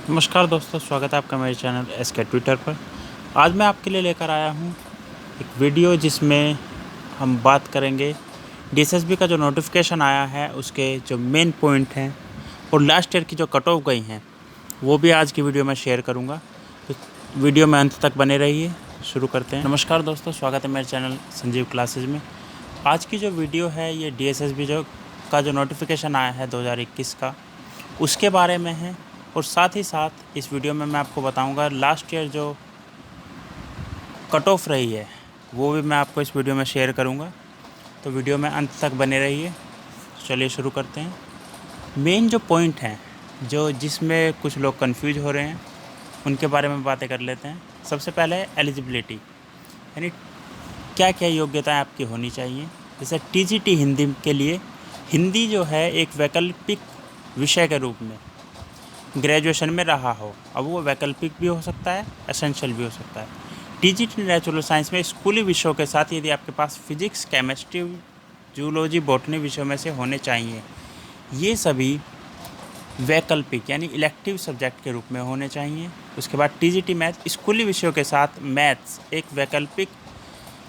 नमस्कार दोस्तों, स्वागत है आपका मेरे चैनल एसके ट्विटर पर। आज मैं आपके लिए लेकर आया हूँ एक वीडियो जिसमें हम बात करेंगे डीएसएसबी का जो नोटिफिकेशन आया है उसके जो मेन पॉइंट हैं और लास्ट ईयर की जो कट ऑफ गई हैं वो भी आज की वीडियो में शेयर करूँगा। तो वीडियो में अंत तक बने रहिए। शुरू करते हैं। नमस्कार दोस्तों, स्वागत है मेरे चैनल संजीव क्लासेज में। आज की जो वीडियो है ये डीएसएसबी जो नोटिफिकेशन आया है 2021 का, उसके बारे में है। और साथ ही साथ इस वीडियो में मैं आपको बताऊंगा लास्ट ईयर जो कट ऑफ रही है वो भी मैं आपको इस वीडियो में शेयर करूंगा। तो वीडियो में अंत तक बने रहिए। चलिए शुरू करते हैं। मेन जो पॉइंट हैं जिसमें कुछ लोग कंफ्यूज हो रहे हैं उनके बारे में बातें कर लेते हैं। सबसे पहले है एलिजिबिलिटी, यानी क्या क्या योग्यताएं आपकी होनी चाहिए। जैसे टीजीटी हिंदी के लिए हिंदी जो है एक वैकल्पिक विषय के रूप में ग्रेजुएशन में रहा हो। अब वो वैकल्पिक भी हो सकता है, एसेंशियल भी हो सकता है। टीजीटी नेचुरल साइंस में स्कूली विषयों के साथ यदि आपके पास फिजिक्स, केमिस्ट्री, जूलॉजी, बॉटनी विषयों में से होने चाहिए। ये सभी वैकल्पिक यानी इलेक्टिव सब्जेक्ट के रूप में होने चाहिए। उसके बाद टीजीटी मैथ स्कूली विषयों के साथ मैथ्स एक वैकल्पिक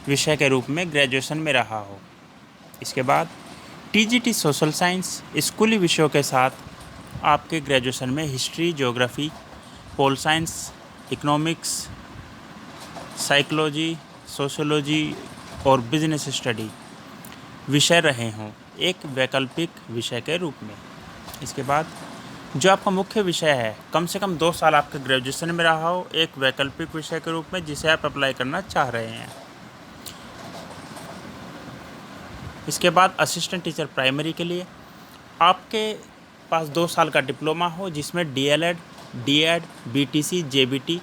विषय के रूप में ग्रेजुएशन में रहा हो। इसके बाद टीजीटी सोशल साइंस स्कूली विषयों के साथ आपके ग्रेजुएशन में history, geography, pol science, economics, psychology, sociology और बिजनेस स्टडी विषय रहे हों एक वैकल्पिक विषय के रूप में। इसके बाद जो आपका मुख्य विषय है कम से कम 2 साल आपके ग्रेजुएशन में रहा हो एक वैकल्पिक विषय के रूप में जिसे आप अप्लाई करना चाह रहे हैं। इसके बाद असिस्टेंट टीचर प्राइमरी के लिए आपके पास 2 साल का डिप्लोमा हो जिसमें डीएलएड, डीएड, बीटीसी, जेबीटी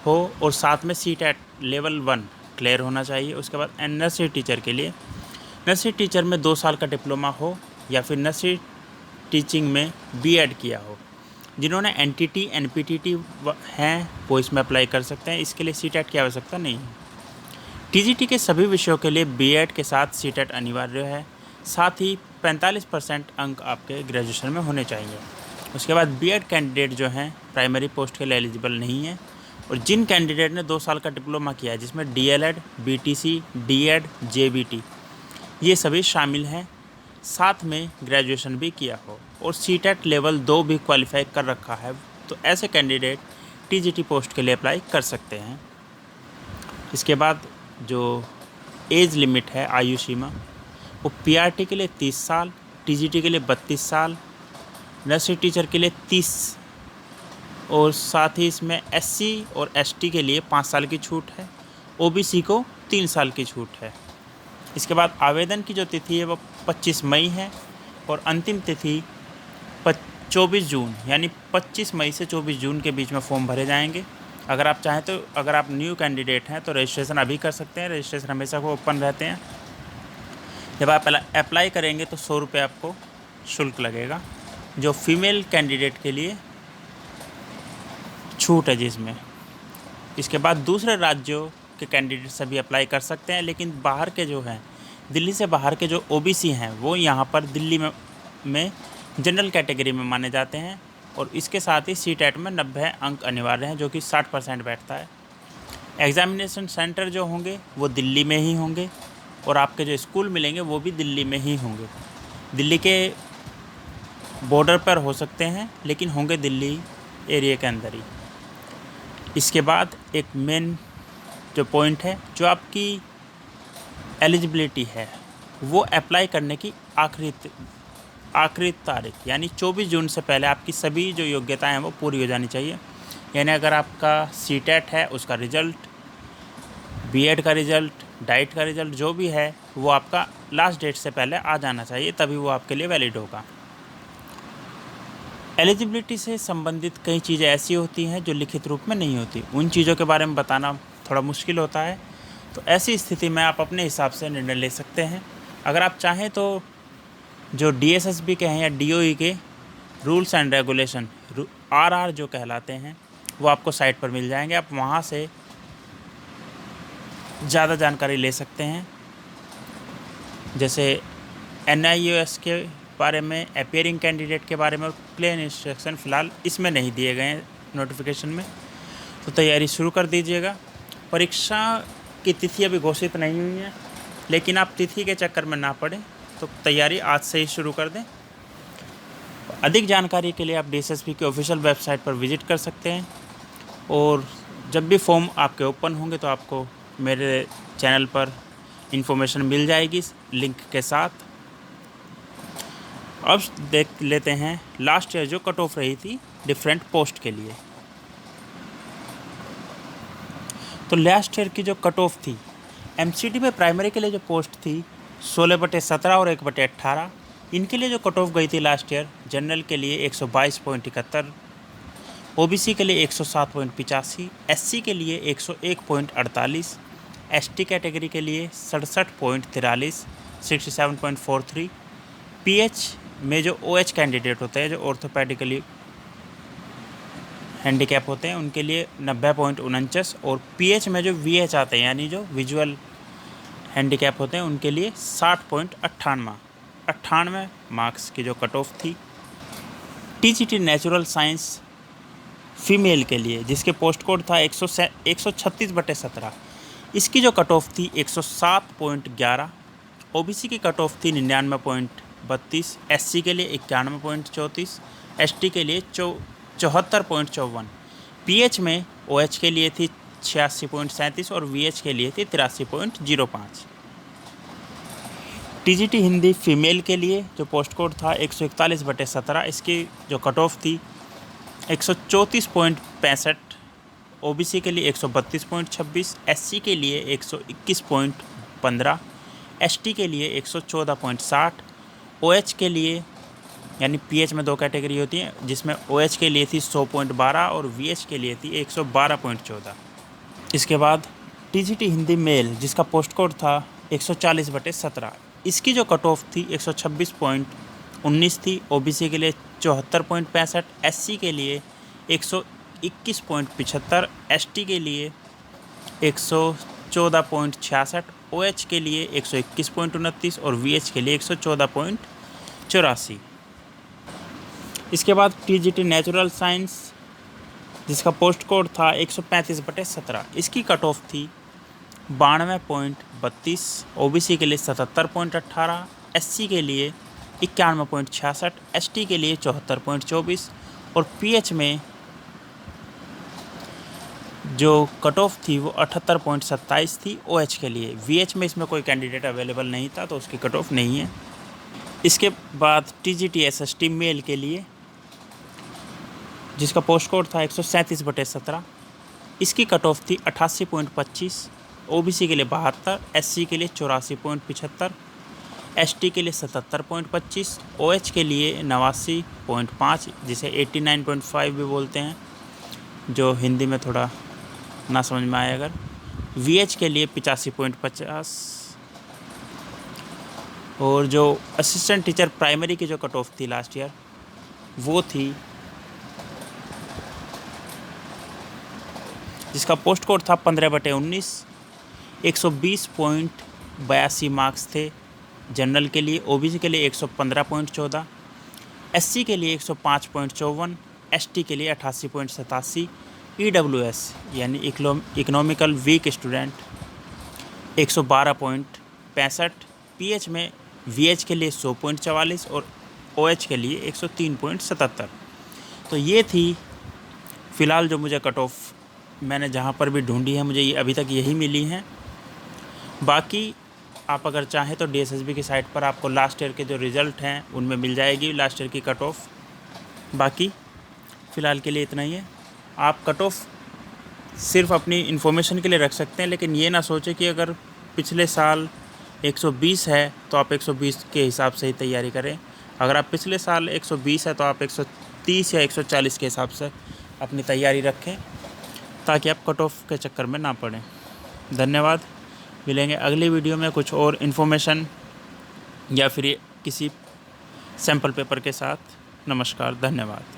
हो और साथ में सीटेट लेवल 1 क्लियर होना चाहिए। उसके बाद नर्सरी टीचर के लिए नर्सरी टीचर में 2 साल का डिप्लोमा हो या फिर नर्सरी टीचिंग में बीएड किया हो। जिन्होंने एनटीटी, एनपीटीटी हैं वो इसमें अप्लाई कर सकते हैं। इसके लिए सीटेट की आवश्यकता नहीं है। टीजीटी के सभी विषयों के लिए बीएड के साथ सीटेट अनिवार्य है। साथ ही 45% अंक आपके ग्रेजुएशन में होने चाहिए। उसके बाद बीएड कैंडिडेट जो हैं प्राइमरी पोस्ट के लिए एलिजिबल नहीं है। और जिन कैंडिडेट ने 2 साल का डिप्लोमा किया है जिसमें डीएलएड, बीटीसी, डीएड, जेबीटी ये सभी शामिल हैं, साथ में ग्रेजुएशन भी किया हो और सीटेट लेवल 2 भी क्वालिफाई कर रखा है, तो ऐसे कैंडिडेट टीजीटी पोस्ट के लिए अप्लाई कर सकते हैं। इसके बाद जो एज लिमिट है, आयु सीमा, वो पीआरटी के लिए 30 साल, टीजीटी के लिए 32 साल, नर्सरी टीचर के लिए 30 और साथ ही इसमें एससी और एसटी के लिए 5 साल की छूट है, ओबीसी को 3 साल की छूट है। इसके बाद आवेदन की जो तिथि है वो 25 मई है और अंतिम तिथि 24 जून, यानी 25 मई से 24 जून के बीच में फॉर्म भरे जाएंगे। अगर आप चाहें तो अगर आप न्यू कैंडिडेट हैं तो रजिस्ट्रेशन अभी कर सकते हैं। रजिस्ट्रेशन हमेशा को ओपन रहते हैं। जब आप अप्लाई करेंगे तो 100 रुपये आपको शुल्क लगेगा, जो फीमेल कैंडिडेट के लिए छूट है जिसमें। इसके बाद दूसरे राज्यों के कैंडिडेट सभी अप्लाई कर सकते हैं, लेकिन बाहर के जो हैं दिल्ली से बाहर के जो ओबीसी हैं वो यहाँ पर दिल्ली में जनरल कैटेगरी में माने जाते हैं। और इसके साथ ही सीटेट में 90 अंक अनिवार्य हैं, जो कि 60% बैठता है। एग्जामिनेशन सेंटर जो होंगे वो दिल्ली में ही होंगे और आपके जो स्कूल मिलेंगे वो भी दिल्ली में ही होंगे। दिल्ली के बॉर्डर पर हो सकते हैं लेकिन होंगे दिल्ली एरिया के अंदर ही। इसके बाद एक मेन जो पॉइंट है, जो आपकी एलिजिबिलिटी है वो अप्लाई करने की आखिरी तारीख यानी 24 जून से पहले आपकी सभी जो योग्यताएं हैं वो पूरी हो जानी चाहिए। यानी अगर आपका सीटेट है उसका रिज़ल्ट, बीएड का रिज़ल्ट, डाइट का रिज़ल्ट जो भी है वो आपका लास्ट डेट से पहले आ जाना चाहिए, तभी वो आपके लिए वैलिड होगा। एलिजिबिलिटी से संबंधित कई चीज़ें ऐसी होती हैं जो लिखित रूप में नहीं होती, उन चीज़ों के बारे में बताना थोड़ा मुश्किल होता है। तो ऐसी स्थिति में आप अपने हिसाब से निर्णय ले सकते हैं। अगर आप चाहें तो जो डीएसएसबी के हैं या डीओई के रूल्स एंड रेगुलेशन आरआर जो कहलाते हैं वो आपको साइट पर मिल जाएंगे। आप वहाँ से ज़्यादा जानकारी ले सकते हैं। जैसे एनआईओएस के बारे में, अपियरिंग कैंडिडेट के बारे में और प्लेन इंस्ट्रक्शन फ़िलहाल इसमें नहीं दिए गए हैं नोटिफिकेशन में। तो तैयारी शुरू कर दीजिएगा। परीक्षा की तिथि अभी घोषित नहीं हुई है, लेकिन आप तिथि के चक्कर में ना पड़ें, तो तैयारी आज से ही शुरू कर दें। अधिक जानकारी के लिए आप DSSP के ऑफिशियल वेबसाइट पर विजिट कर सकते हैं, और जब भी फॉर्म आपके ओपन होंगे तो आपको मेरे चैनल पर इंफॉर्मेशन मिल जाएगी लिंक के साथ। अब देख लेते हैं लास्ट ईयर जो कट ऑफ रही थी डिफरेंट पोस्ट के लिए। तो लास्ट ईयर की जो कट ऑफ थी MCT में प्राइमरी के लिए जो पोस्ट थी 16/17 और 1/18, इनके लिए जो कट ऑफ गई थी लास्ट ईयर, जनरल के लिए 122.71, OBC के लिए 107.85, SC के लिए 101.48, ST कैटेगरी के लिए 67.43, 67.43, PH में जो OH कैंडिडेट होते हैं, जो ऑर्थोपेडिकली हैंडीकैप होते हैं, उनके लिए 90.49, और PH में जो VH आते हैं यानी जो विजुअल हैंडीकैप होते हैं, उनके लिए 60.98 मार्क्स की जो कट ऑफ थी। TGT नेचुरल साइंस फीमेल के लिए, जिसके पोस्ट कोड था 136/17, इसकी जो कट ऑफ थी 107.11, OBC की कट ऑफ थी 99.32, SC के लिए 91.34, ST के लिए 74.54, PH में OH के लिए थी 86.37 और VH के लिए थी 83.05। TGT हिंदी फीमेल के लिए जो पोस्ट कोड था 141/17, इसकी जो कट ऑफ थी 134.65, OBC के लिए 132.26, SC के लिए 121.15, ST के लिए 114.60, OH के लिए यानी PH में 2 कैटेगरी होती हैं, जिसमें OH के लिए थी 100.12 और VH के लिए थी 112.14। इसके बाद TGT हिंदी मेल, जिसका पोस्ट कोड था 140/17, इसकी जो कट ऑफ थी 126.19 थी, OBC के लिए 74.65, SC के लिए 121.75, ST के लिए 114.66, OH के लिए 121.29 और VH के लिए 114.84। इसके बाद TGT नेचुरल साइंस, जिसका पोस्ट कोड था 135/17, इसकी कट ऑफ थी 92.32, OBC के लिए 77.18, SC के लिए 91.66, ST के लिए 74.24 और PH में जो कट ऑफ थी वो 78.27 थी OH के लिए। VH में इसमें कोई कैंडिडेट अवेलेबल नहीं था, तो उसकी कट ऑफ नहीं है। इसके बाद TGT SST मेल के लिए, जिसका पोस्ट कोड था 137/17, इसकी कट ऑफ थी 88.25, OBC के लिए 72, SC के लिए 84.75, ST के लिए 77.25, OH के लिए 89.5, जिसे 89.5 भी बोलते हैं, जो हिंदी में थोड़ा ना समझ में आए अगर। VH के लिए 85.50, और जो असिस्टेंट टीचर प्राइमरी की जो कट ऑफ थी लास्ट ईयर, वो थी, जिसका पोस्ट कोड था 15/19, 120.82 मार्क्स थे जनरल के लिए, OBC के लिए 115.14, SC के लिए 105.54, ST के लिए 88.87, EWS यानी इकोनॉमिकल वीक स्टूडेंट 112.65, PH में VH के लिए 100.44 और OH के लिए 103.77। तो ये थी फ़िलहाल जो मुझे कट ऑफ मैंने जहाँ पर भी ढूंढी है, मुझे ये अभी तक यही मिली हैं। बाकी आप अगर चाहें तो DSSB की साइट पर आपको लास्ट ईयर के जो रिज़ल्ट हैं उनमें मिल जाएगी लास्ट ईयर की कट ऑफ। बाकी फ़िलहाल के लिए इतना ही है। आप कट ऑफ सिर्फ अपनी इन्फॉर्मेशन के लिए रख सकते हैं, लेकिन ये ना सोचें कि अगर पिछले साल 120 है तो आप 120 के हिसाब से ही तैयारी करें। अगर आप पिछले साल 120 है तो आप 130 या 140 के हिसाब से अपनी तैयारी रखें, ताकि आप कट ऑफ के चक्कर में ना पड़ें। धन्यवाद। मिलेंगे अगली वीडियो में कुछ और इन्फॉर्मेशन या फिर किसी सैम्पल पेपर के साथ। नमस्कार, धन्यवाद।